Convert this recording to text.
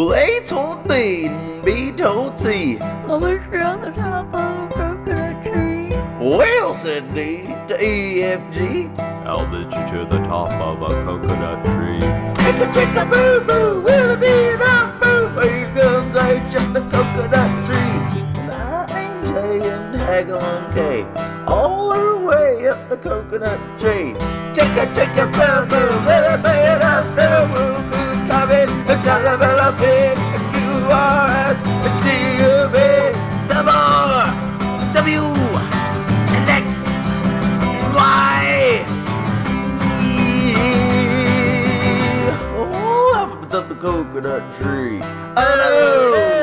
Well, A told B and B told C. Always on the top of a coconut tree. Well, said D to E, F, G. I'll lead you to the top of a coconut tree. Chicka chicka boo boo, will it be the boo? Here comes H at the coconut tree. And I and J and tag along K, all the way up the coconut tree. Chicka chicka boo boo, will it be the boo? Who's coming? It's a little pig. Q-R-S, the T-U-V, Stubble, W, and X, Y, Z. All alphabets of the coconut tree. Oh no!